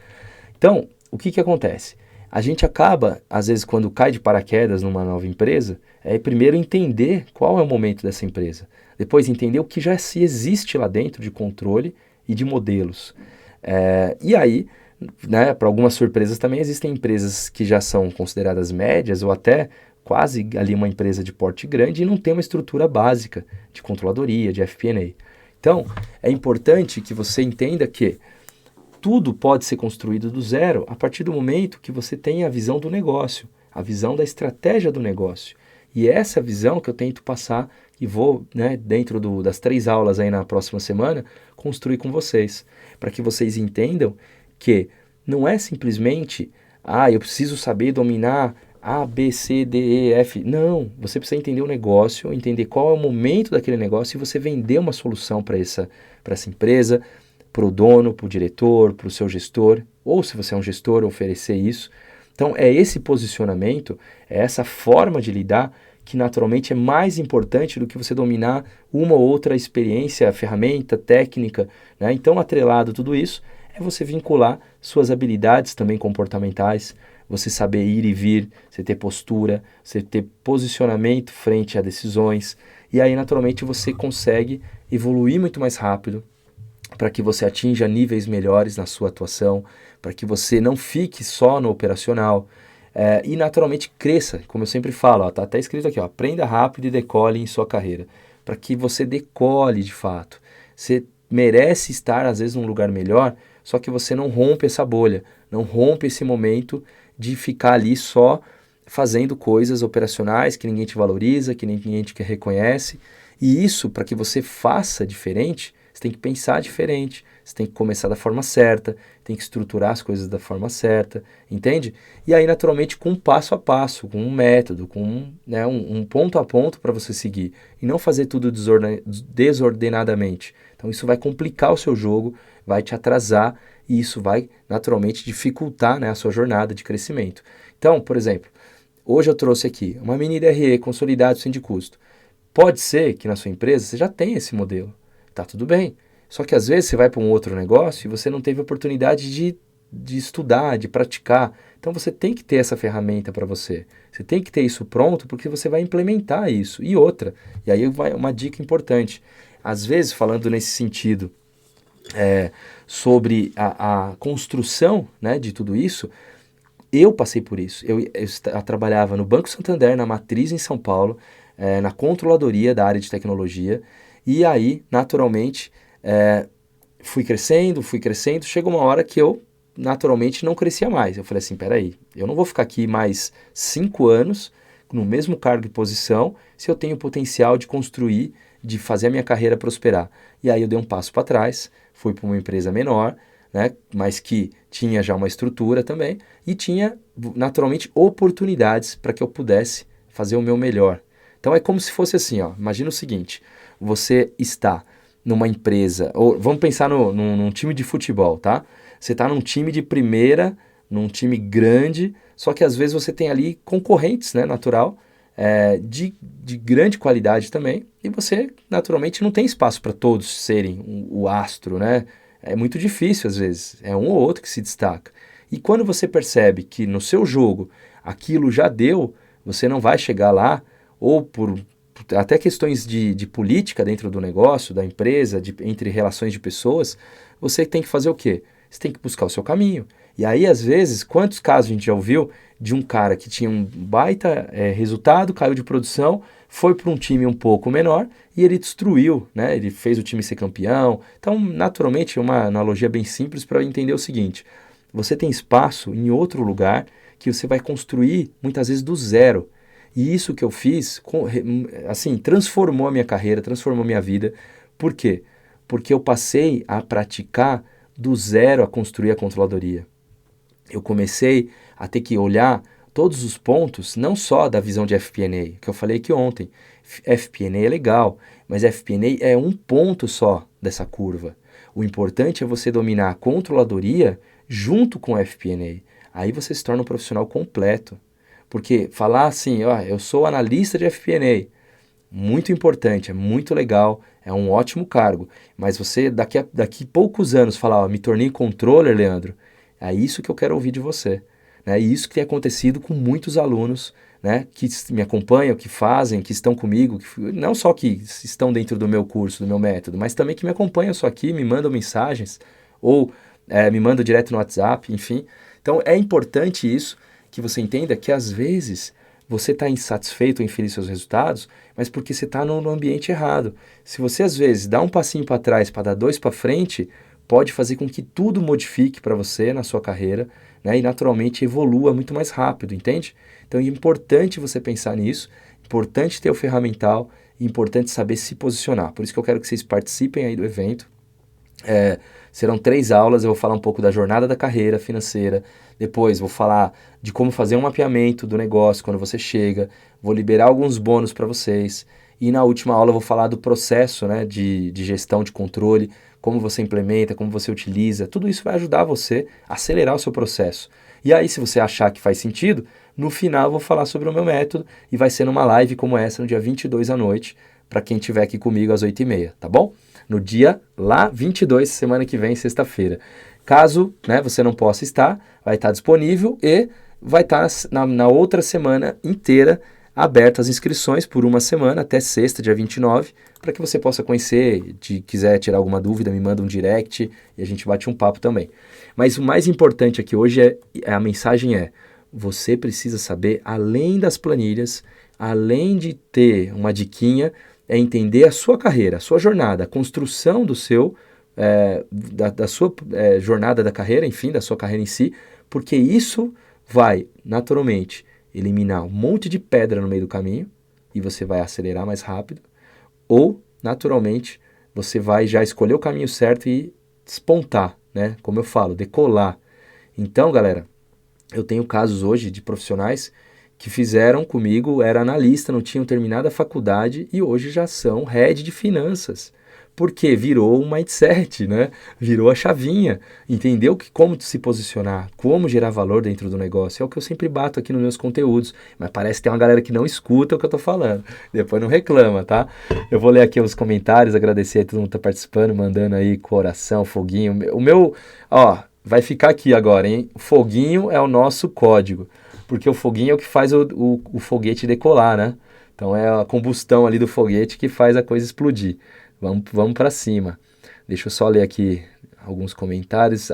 Então, o que acontece? A gente acaba, às vezes, quando cai de paraquedas numa nova empresa, primeiro entender qual é o momento dessa empresa. Depois entender o que já se existe lá dentro de controle e de modelos. E aí, né, para algumas surpresas também, existem empresas que já são consideradas médias ou até quase ali uma empresa de porte grande e não tem uma estrutura básica de controladoria, de FP&A. Então, é importante que você entenda que tudo pode ser construído do zero a partir do momento que você tem a visão do negócio, a visão da estratégia do negócio. E essa visão que eu tento passar e vou, né, dentro das 3 aulas aí na próxima semana, construir com vocês, para que vocês entendam que não é simplesmente, eu preciso saber dominar A, B, C, D, E, F. Não, você precisa entender o negócio, entender qual é o momento daquele negócio e você vender uma solução para essa empresa, para o dono, para o diretor, para o seu gestor, ou se você é um gestor, oferecer isso. Então, é esse posicionamento, é essa forma de lidar que naturalmente é mais importante do que você dominar uma ou outra experiência, ferramenta, técnica, né? Então, atrelado a tudo isso, é você vincular suas habilidades também comportamentais, você saber ir e vir, você ter postura, você ter posicionamento frente a decisões, e aí naturalmente você consegue evoluir muito mais rápido, para que você atinja níveis melhores na sua atuação, para que você não fique só no operacional e naturalmente cresça, como eu sempre falo, está até escrito aqui, aprenda rápido e decole em sua carreira, para que você decole de fato. Você merece estar às vezes num lugar melhor, só que você não rompe essa bolha, não rompe esse momento de ficar ali só fazendo coisas operacionais que ninguém te valoriza, que ninguém te reconhece. E isso, para que você faça diferente, você tem que pensar diferente, você tem que começar da forma certa, tem que estruturar as coisas da forma certa, entende? E aí, naturalmente, com um passo a passo, com um método, com um ponto a ponto para você seguir. E não fazer tudo desordenadamente. Então, isso vai complicar o seu jogo, vai te atrasar e isso vai, naturalmente, dificultar, né, a sua jornada de crescimento. Então, por exemplo, hoje eu trouxe aqui uma mini DRE consolidado sem de custo. Pode ser que na sua empresa você já tenha esse modelo. Tá tudo bem. Só que às vezes você vai para um outro negócio e você não teve oportunidade de estudar, de praticar. Então você tem que ter essa ferramenta para você. Você tem que ter isso pronto porque você vai implementar isso. E outra, e aí vai uma dica importante. Às vezes, falando nesse sentido, sobre a construção, né, de tudo isso, eu passei por isso. Eu trabalhava no Banco Santander, na matriz em São Paulo, na controladoria da área de tecnologia, e aí, naturalmente, fui crescendo, chegou uma hora que eu, naturalmente, não crescia mais. Eu falei assim, peraí, eu não vou ficar aqui mais 5 anos no mesmo cargo e posição se eu tenho potencial de construir, de fazer a minha carreira prosperar. E aí eu dei um passo para trás, fui para uma empresa menor, né, mas que tinha já uma estrutura também e tinha, naturalmente, oportunidades para que eu pudesse fazer o meu melhor. Então é como se fosse assim, ó, imagina o seguinte, você está numa empresa, ou vamos pensar num time de futebol, tá? Você está num time de primeira, num time grande, só que às vezes você tem ali concorrentes, né, natural, de grande qualidade também, e você naturalmente não tem espaço para todos serem o astro, né? É muito difícil às vezes, é um ou outro que se destaca. E quando você percebe que no seu jogo aquilo já deu, você não vai chegar lá, ou por até questões de política dentro do negócio, da empresa, entre relações de pessoas, você tem que fazer o quê? Você tem que buscar o seu caminho. E aí, às vezes, quantos casos a gente já ouviu de um cara que tinha um baita resultado, caiu de produção, foi para um time um pouco menor e ele destruiu, né? Ele fez o time ser campeão. Então, naturalmente, uma analogia bem simples para entender o seguinte: você tem espaço em outro lugar que você vai construir muitas vezes do zero. E isso que eu fiz, assim, transformou a minha carreira, transformou a minha vida. Por quê? Porque eu passei a praticar do zero a construir a controladoria. Eu comecei a ter que olhar todos os pontos, não só da visão de FP&A, que eu falei aqui ontem. FP&A é legal, mas FP&A é um ponto só dessa curva. O importante é você dominar a controladoria junto com a FP&A. Aí você se torna um profissional completo. Porque falar assim, ó, eu sou analista de FP&A, muito importante, é muito legal, é um ótimo cargo. Mas você, daqui poucos anos, falar, ó, me tornei controller, Leandro, é isso que eu quero ouvir de você. Né? E isso que tem acontecido com muitos alunos, né, que me acompanham, que fazem, que estão comigo, não só que estão dentro do meu curso, do meu método, mas também que me acompanham só aqui, me mandam mensagens, ou me mandam direto no WhatsApp, enfim. Então é importante isso, que você entenda que às vezes você está insatisfeito ou infeliz com seus resultados, mas porque você está no ambiente errado. Se você às vezes dá um passinho para trás para dar 2 para frente, pode fazer com que tudo modifique para você na sua carreira, né, e naturalmente evolua muito mais rápido, entende? Então é importante você pensar nisso, importante ter o ferramental, importante saber se posicionar. Por isso que eu quero que vocês participem aí do evento. Serão 3 aulas, eu vou falar um pouco da jornada da carreira financeira, depois vou falar de como fazer um mapeamento do negócio quando você chega, vou liberar alguns bônus para vocês, e na última aula eu vou falar do processo, né, de gestão de controle, como você implementa, como você utiliza, tudo isso vai ajudar você a acelerar o seu processo. E aí, se você achar que faz sentido, no final eu vou falar sobre o meu método, e vai ser numa live como essa, no dia 22 à noite, para quem estiver aqui comigo às 8h30, tá bom? No dia lá 22, semana que vem, sexta-feira. Caso, né, você não possa estar, vai estar disponível e vai estar na outra semana inteira aberto as inscrições por uma semana, até sexta, dia 29, para que você possa conhecer, quiser tirar alguma dúvida, me manda um direct e a gente bate um papo também. Mas o mais importante aqui hoje a mensagem é, você precisa saber, além das planilhas, além de ter uma diquinha, é entender a sua carreira, a sua jornada, a construção do seu, da sua jornada da carreira, enfim, da sua carreira em si, porque isso vai, naturalmente, eliminar um monte de pedra no meio do caminho e você vai acelerar mais rápido, ou, naturalmente, você vai já escolher o caminho certo e despontar, né? Como eu falo, decolar. Então, galera, eu tenho casos hoje de profissionais que fizeram comigo, era analista, não tinham terminado a faculdade e hoje já são head de finanças. Porque virou um mindset, né? Virou a chavinha. Entendeu como se posicionar, como gerar valor dentro do negócio. É o que eu sempre bato aqui nos meus conteúdos. Mas parece que tem uma galera que não escuta o que eu tô falando. Depois não reclama, tá? Eu vou ler aqui os comentários, agradecer a todo mundo que tá participando, mandando aí coração, foguinho. O meu, ó, vai ficar aqui agora, hein? O foguinho é o nosso código. Porque o foguinho é o que faz o foguete decolar, né? Então é a combustão ali do foguete que faz a coisa explodir. Vamos para cima. Deixa eu só ler aqui alguns comentários.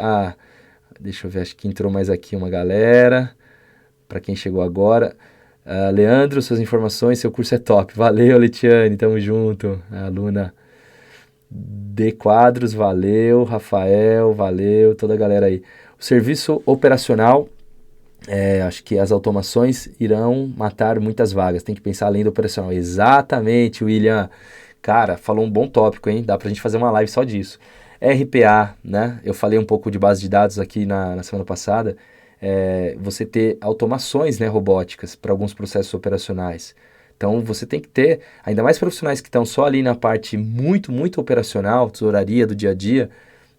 Deixa eu ver, acho que entrou mais aqui uma galera. Para quem chegou agora. Leandro, suas informações, seu curso é top. Valeu, Letiane, tamo junto. A aluna D Quadros, valeu. Rafael, valeu. Toda a galera aí. O serviço operacional, acho que as automações irão matar muitas vagas. Tem que pensar além do operacional. Exatamente, William. Cara, falou um bom tópico, hein? Dá pra gente fazer uma live só disso. RPA, né? Eu falei um pouco de base de dados aqui na semana passada. Você ter automações, né, robóticas para alguns processos operacionais. Então, você tem que ter, ainda mais profissionais que estão só ali na parte muito, muito operacional, tesouraria do dia a dia,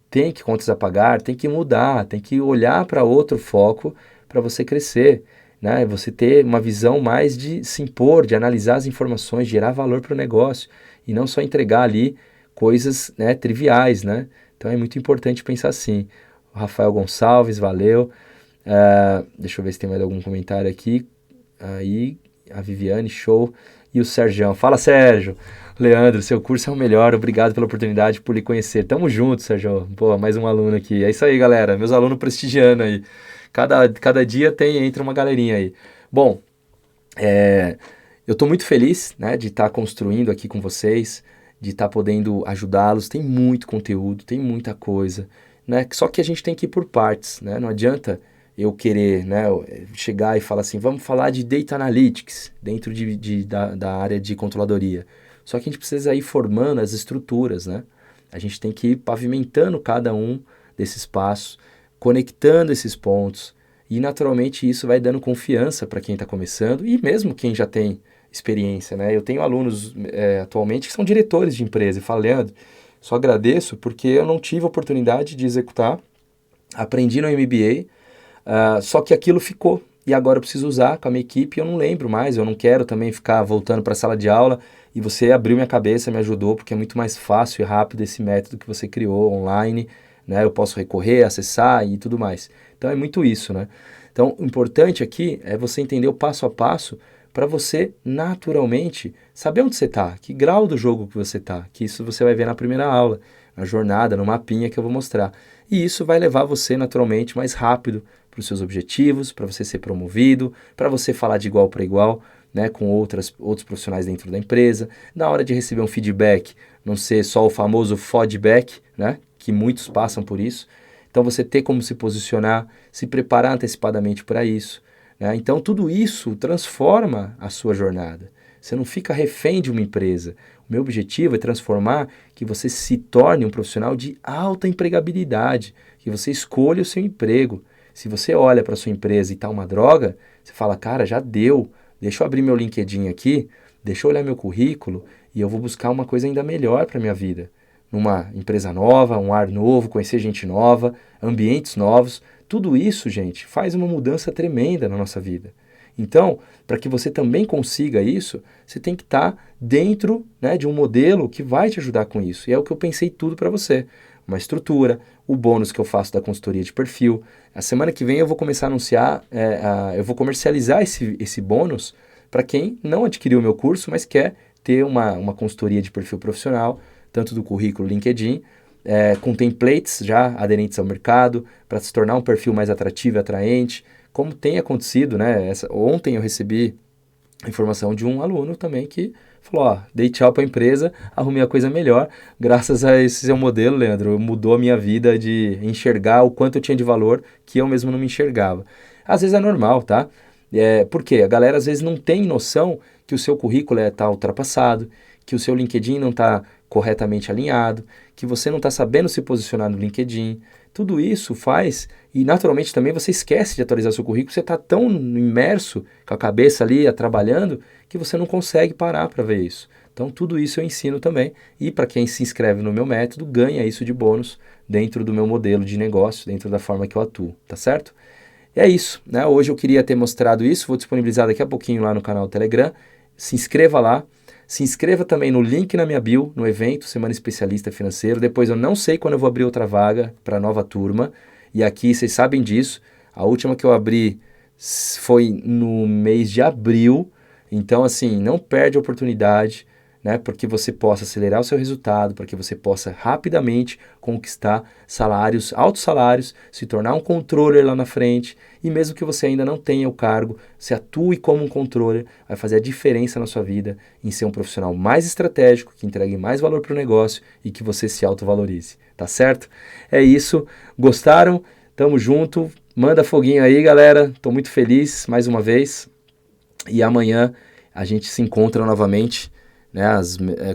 tem que contas a pagar, tem que mudar, tem que olhar para outro foco para você crescer, né? Você ter uma visão mais de se impor, de analisar as informações, gerar valor para o negócio e não só entregar ali coisas, né, triviais, né? Então é muito importante pensar assim. O Rafael Gonçalves, valeu. Deixa eu ver se tem mais algum comentário aqui. Aí, a Viviane, show. E o Sergião. Fala, Sérgio. Leandro, seu curso é o melhor. Obrigado pela oportunidade, por lhe conhecer. Tamo junto, Sérgio. Pô, mais um aluno aqui. É isso aí, galera. Meus alunos prestigiando aí. Cada dia entra uma galerinha aí. Bom, eu estou muito feliz, né, de estar construindo aqui com vocês, de estar podendo ajudá-los. Tem muito conteúdo, tem muita coisa, né? Só que a gente tem que ir por partes, né? Não adianta eu querer, né, chegar e falar assim, vamos falar de Data Analytics dentro da área de controladoria. Só que a gente precisa ir formando as estruturas, né? A gente tem que ir pavimentando cada um desses passos, conectando esses pontos, e naturalmente isso vai dando confiança para quem está começando e mesmo quem já tem experiência, né? Eu tenho alunos atualmente que são diretores de empresa e falo, Leandro, só agradeço porque eu não tive a oportunidade de executar, aprendi no MBA, só que aquilo ficou e agora eu preciso usar com a minha equipe e eu não lembro mais, eu não quero também ficar voltando para a sala de aula e você abriu minha cabeça, me ajudou porque é muito mais fácil e rápido esse método que você criou online, né? Eu posso recorrer, acessar e tudo mais. Então é muito isso, né? Então o importante aqui é você entender o passo a passo para você naturalmente saber onde você está, que grau do jogo que você está, que isso você vai ver na primeira aula, na jornada, no mapinha que eu vou mostrar. E isso vai levar você naturalmente mais rápido para os seus objetivos, para você ser promovido, para você falar de igual para igual, né, com outros profissionais dentro da empresa. Na hora de receber um feedback, não ser só o famoso feedback, né, que muitos passam por isso. Então você ter como se posicionar, se preparar antecipadamente para isso. Então, tudo isso transforma a sua jornada. Você não fica refém de uma empresa. O meu objetivo é transformar que você se torne um profissional de alta empregabilidade, que você escolha o seu emprego. Se você olha para a sua empresa e está uma droga, você fala, cara, já deu, deixa eu abrir meu LinkedIn aqui, deixa eu olhar meu currículo e eu vou buscar uma coisa ainda melhor para a minha vida. Numa empresa nova, um ar novo, conhecer gente nova, ambientes novos. Tudo isso, gente, faz uma mudança tremenda na nossa vida. Então, para que você também consiga isso, você tem que estar dentro, né, de um modelo que vai te ajudar com isso. E é o que eu pensei tudo para você. Uma estrutura, o bônus que eu faço da consultoria de perfil. A semana que vem eu vou começar a anunciar, eu vou comercializar esse bônus para quem não adquiriu o meu curso, mas quer ter uma consultoria de perfil profissional, tanto do currículo LinkedIn, com templates já aderentes ao mercado, para se tornar um perfil mais atrativo e atraente, como tem acontecido, né? Ontem eu recebi a informação de um aluno também que falou, dei tchau para a empresa, arrumei a coisa melhor, graças a esse seu modelo, Leandro, mudou a minha vida de enxergar o quanto eu tinha de valor que eu mesmo não me enxergava. Às vezes é normal, tá? Por quê? A galera às vezes não tem noção que o seu currículo está ultrapassado, que o seu LinkedIn não está corretamente alinhado, que você não está sabendo se posicionar no LinkedIn. Tudo isso faz, e naturalmente também você esquece de atualizar seu currículo, você está tão imerso com a cabeça ali, trabalhando, que você não consegue parar para ver isso. Então tudo isso eu ensino também, e para quem se inscreve no meu método, ganha isso de bônus dentro do meu modelo de negócio, dentro da forma que eu atuo, tá certo? E é isso, né? Hoje eu queria ter mostrado isso, vou disponibilizar daqui a pouquinho lá no canal Telegram. Se inscreva lá, se inscreva também no link na minha bio, no evento Semana Especialista Financeiro. Depois eu não sei quando eu vou abrir outra vaga para a nova turma, e aqui vocês sabem disso, a última que eu abri foi no mês de abril, então assim, não perde a oportunidade, né, para que você possa acelerar o seu resultado, para que você possa rapidamente conquistar salários, altos salários, se tornar um controller lá na frente, e mesmo que você ainda não tenha o cargo, se atue como um controller, vai fazer a diferença na sua vida em ser um profissional mais estratégico, que entregue mais valor para o negócio e que você se autovalorize, tá certo? É isso, gostaram? Tamo junto, manda foguinho aí, galera, tô muito feliz mais uma vez, e amanhã a gente se encontra novamente, né,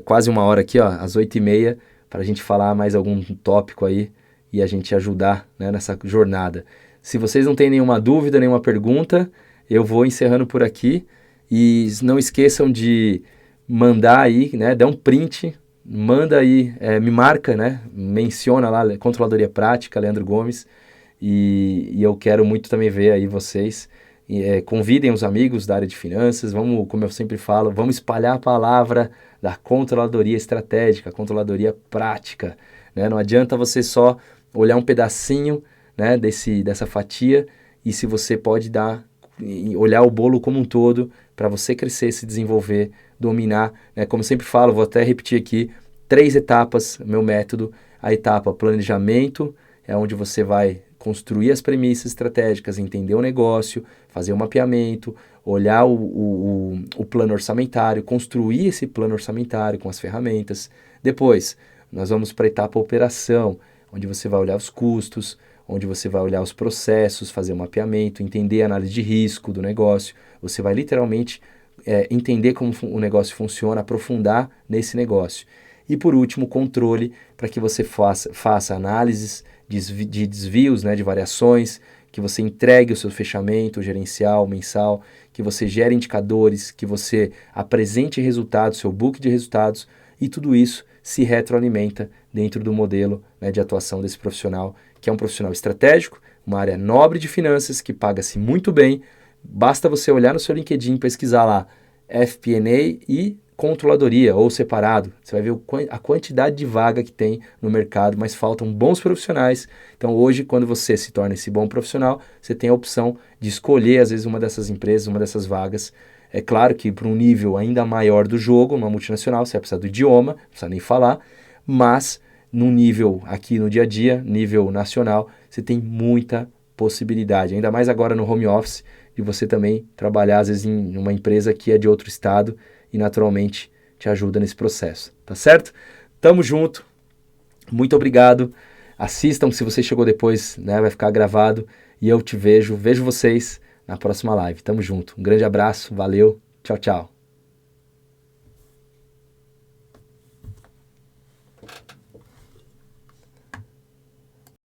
quase uma hora aqui, ó, às 8h30, para a gente falar mais algum tópico aí e a gente ajudar, né, nessa jornada. Se vocês não têm nenhuma dúvida, nenhuma pergunta, eu vou encerrando por aqui e não esqueçam de mandar aí, né, dá um print, manda aí, me marca, né, menciona lá, Controladoria Prática, Leandro Gomes, e eu quero muito também ver aí vocês. Convidem os amigos da área de finanças, vamos, como eu sempre falo, vamos espalhar a palavra da controladoria estratégica, controladoria prática, né? Não adianta você só olhar um pedacinho, né, dessa fatia, e se você pode olhar o bolo como um todo para você crescer, se desenvolver, dominar, né? Como eu sempre falo, vou até repetir aqui, 3 etapas, meu método. A etapa planejamento, é onde você vai construir as premissas estratégicas, entender o negócio, fazer o mapeamento, olhar o plano orçamentário, construir esse plano orçamentário com as ferramentas. Depois, nós vamos para a etapa operação, onde você vai olhar os custos, onde você vai olhar os processos, fazer o mapeamento, entender a análise de risco do negócio. Você vai literalmente entender como o negócio funciona, aprofundar nesse negócio. E por último, controle, para que você faça análises de desvios, né, de variações, que você entregue o seu fechamento gerencial, mensal, que você gere indicadores, que você apresente resultados, seu book de resultados, e tudo isso se retroalimenta dentro do modelo, né, de atuação desse profissional, que é um profissional estratégico, uma área nobre de finanças, que paga-se muito bem. Basta você olhar no seu LinkedIn, pesquisar lá FP&A e controladoria ou separado, você vai ver a quantidade de vaga que tem no mercado, mas faltam bons profissionais. Então hoje, quando você se torna esse bom profissional, você tem a opção de escolher às vezes uma dessas empresas, uma dessas vagas. É claro que para um nível ainda maior do jogo, uma multinacional, você vai precisar do idioma, não precisa nem falar, mas num nível aqui no dia a dia, nível nacional, você tem muita possibilidade, ainda mais agora no home office, de você também trabalhar às vezes em uma empresa que é de outro estado, e naturalmente te ajuda nesse processo, tá certo? Tamo junto, muito obrigado, assistam se você chegou depois, né, vai ficar gravado, e eu te vejo vocês na próxima live, tamo junto, um grande abraço, valeu, tchau, tchau.